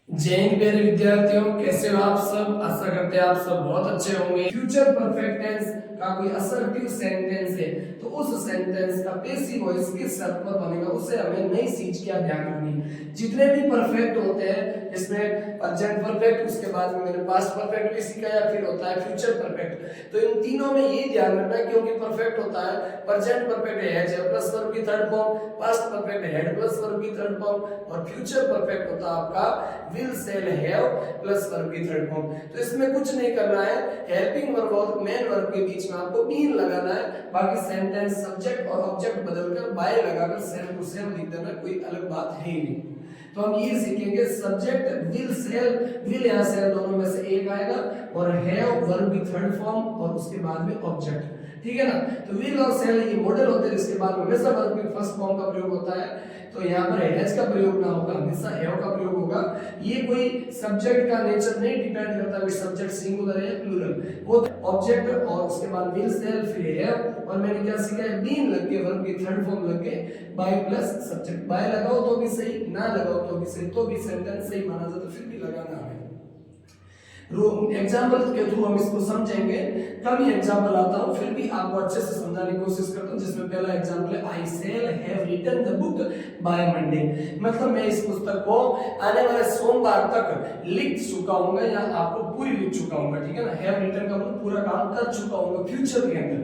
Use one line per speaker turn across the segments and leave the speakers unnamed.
जय हिंद प्यारे विद्यार्थियों, कैसे हो आप सब। आशा करते हैं आप सब बहुत अच्छे होंगे। फ्यूचर परफेक्ट टेंस का कोई असर्टिव सेंटेंस है तो उस सेंटेंस का पैसिव वॉइस किस शर्त पर बनेगा उसे हमें नई चीज क्या ध्यान रखनी। जितने भी परफेक्ट होते हैं इसमें प्रेजेंट परफेक्ट, उसके बाद में मैंने पास्ट परफेक्ट भी सिखाया, फिर होता है फ्यूचर परफेक्ट। तो इन तीनों में ये ध्यान रखना है क्योंकि परफेक्ट होता है प्रेजेंट परफेक्ट है प्लस वर्ब की third form, past perfect had plus verb की थर्ड फॉर्म और फ्यूचर परफेक्ट होता है आपका will shall have plus verb की थर्ड फॉर्म। तो इसमें कुछ नहीं करना है, हेल्पिंग वर्ब और मेन वर्ब के बीच में आपको बीन लगाना है, बाकी सेंटेंस सब्जेक्ट और ऑब्जेक्ट बदलकर बाय लगाकर सेम टू सेम लिख देना, कोई अलग बात है ही नहीं। तो हम ये सीखेंगे सब्जेक्ट विल सेल, विल या सेल दोनों में से एक आएगा और हैव वर्ब की थर्ड फॉर्म और उसके बाद में ऑब्जेक्ट, ठीक है ना। तो विल और सेल ये मॉडल होते हैं, इसके बाद में हमेशा वर्ब की फर्स्ट फॉर्म का प्रयोग होता है, तो यहाँ पर हैज का प्रयोग ना होगा, हमेशा हैव का प्रयोग होगा। ये कोई सब्जेक्ट का नेचर नहीं डिपेंड करता कि सब्जेक्ट सिंगुलर है या प्लूरल, वो ऑब्जेक्ट और उसके बाद विल सेल फिर हैव और मैंने क्या सीखा है बीन लग के वर्ब की थर्ड फॉर्म लग के बाय प्लस सब्जेक्ट। बाय लगाओ तो भी सही, ना लगाओ तो भी सही, तो भी सेंटेंस सही माना जाता, फिर भी लगाना है। एग्जाम्पल के थ्रू हम इसको समझेंगे। कम ही एग्जाम्पल आता हूं फिर भी आपको अच्छे से समझाने की कोशिश करता हूं, जिसमें पहला एग्जाम्पल है I shall have written the book by Monday. मतलब मैं इस पुस्तक को आने वाले सोमवार तक लिख चुका हूंगा या आपको पूरी लिख चुका हूंगा, ठीक है ना। हैव रिटन का मतलब पूरा काम कर चुका हूंगा फ्यूचर के अंदर,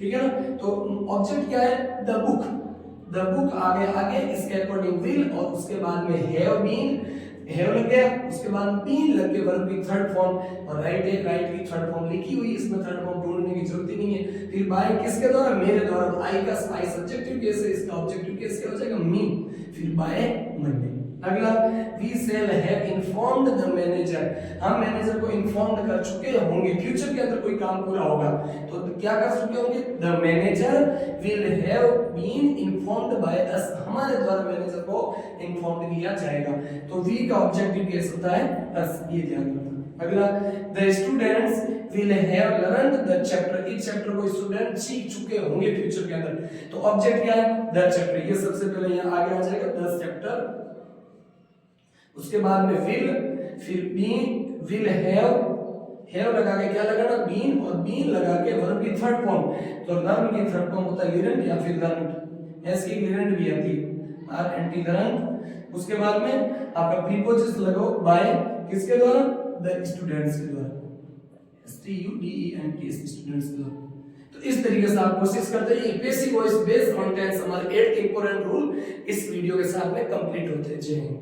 ठीक है ना। तो ऑब्जेक्ट क्या है द बुक, द बुक आगे आगे इसके अकॉर्डिंग विल और उसके बाद में हैव बीन, हैव लग गया, उसके बाद बीन लग के वर्ब की थर्ड फॉर्म और राइट है, राइट की थर्ड फॉर्म लिखी हुई, इसमें थर्ड फॉर्म ढूंढने की जरूरत ही नहीं है। फिर बाय किसके द्वारा, मेरे द्वारा, आई का आई सब्जेक्टिव केस है, इसका ऑब्जेक्टिव केस क्या हो जाएगा मी, फिर बाय मंडे। अगला we shall have informed the manager, हम मैनेजर को इन्फॉर्म कर चुके होंगे, फ्यूचर के अंदर कोई काम पूरा होगा तो क्या कर चुके होंगे, the manager will have been informed by us, हमारे द्वारा मैनेजर को इन्फॉर्म किया जाएगा। तो वी का ऑब्जेक्टिव केस होता है अस, ये ध्यान रखना। अगला the students will have learned the chapter, इस चैप्टर को स्टूडेंट सीख चुके होंगे फ्यूचर के अंदर, तो ऑब्जेक्ट क्या है द चैप्टर, ये सबसे पहले यहां आगे आ जाएगा द चैप्टर, उसके बाद में विल, फिर बीन, विल हैव लगा के क्या लगाना बीन और बीन लगा के वर्ब की थर्ड फॉर्म, तो लर्न की थर्ड फॉर्म होता है लर्न या फिर लर्न, एस की लर्न भी आती है आर एन टी लर्न। उसके बाद में आपका प्रीपोजिशन लगाओ बाय किसके द्वारा, द स्टूडेंट्स के द्वारा, S T U D E N T students के द्वारा। तो इस तरीके से आप कोशिश करते हैं, ये passive voice based on tense हमारे 8 इंपॉर्टेंट रूल इस वीडियो के साथ में कंप्लीट होते हैं। जय हिंद।